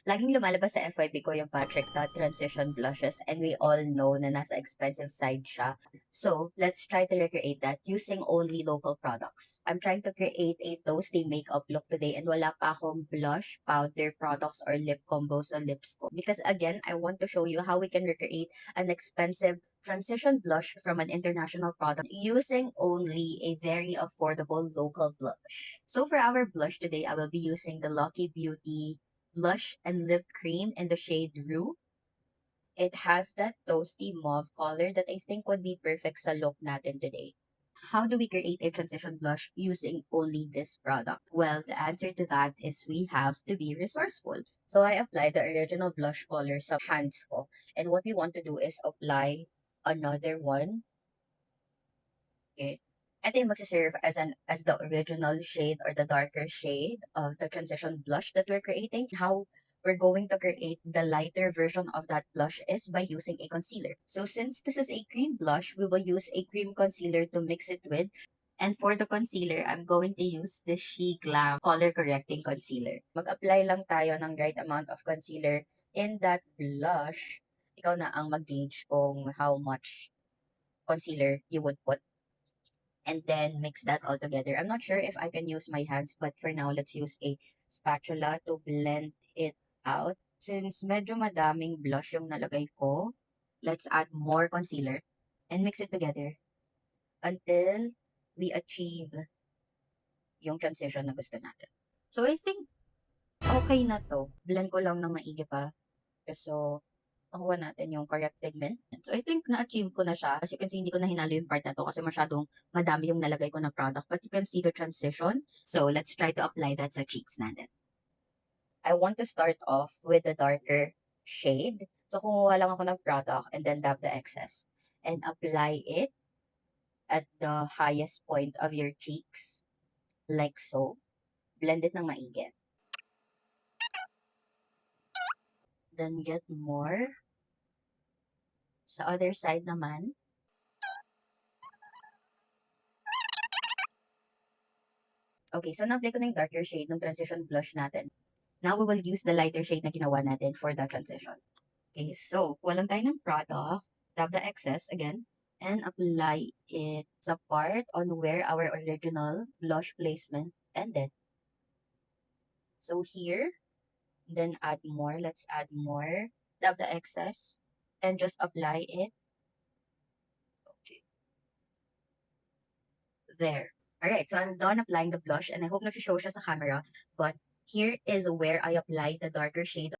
Laging lumalabas sa FYP ko yung Patrick Dot Transition Blushes and we all know na nasa expensive side siya. So, let's try to recreate that using only local products. I'm trying to create a toasty makeup look today and wala pa akong blush, powder products, or lip combo sa lips ko. Because again, I want to show you how we can recreate an expensive transition blush from an international product using only a very affordable local blush. So for our blush today, I will be using the Lucky Beauty blush and lip cream in the shade Rue. It has that toasty mauve color that I think would be perfect sa look natin today. How do we create a transition blush using only this product? Well, the answer to that is we have to be resourceful. So I applied the original blush color sa hands ko. And what we want to do is apply another one. Okay. Ito yung magsiserve as the original shade or the darker shade of the transition blush that we're creating. How we're going to create the lighter version of that blush is by using a concealer. So since this is a cream blush, we will use a cream concealer to mix it with. And for the concealer, I'm going to use the She Glam Color Correcting Concealer. Mag-apply lang tayo ng right amount of concealer in that blush. Ikaw na ang mag-gauge kung how much concealer you would put and then mix that all together. I'm not sure if I can use my hands, but for now, let's use a spatula to blend it out. Since medyo madaming blush yung nalagay ko, let's add more concealer and mix it together until we achieve yung transition na gusto natin. So, I think okay na to. Blend ko lang ng maigi pa. So, makuha natin yung correct pigment. So, I think na-achieve ko na siya. As you can see, hindi ko na hinalo yung part na to kasi masyadong madami yung nalagay ko na product. But you can see the transition. So, let's try to apply that sa cheeks natin. I want to start off with the darker shade. So, kumuha lang ako ng product and then dab the excess. And apply it at the highest point of your cheeks. Like so. Blend it ng maigi. Then get more. Sa other side naman. Okay, so na-apply ko na yung darker shade ng transition blush natin. Now, we will use the lighter shade na ginawa natin for the transition. Okay, so, kuha lang tayo ng product, tap the excess again, and apply it sa part on where our original blush placement ended. So, here, then add more. Let's add more. Tap the excess, and just apply it. Okay. There. Alright, so I'm done applying the blush, and I hope nag-show siya sa camera, but here is where I applied the darker shade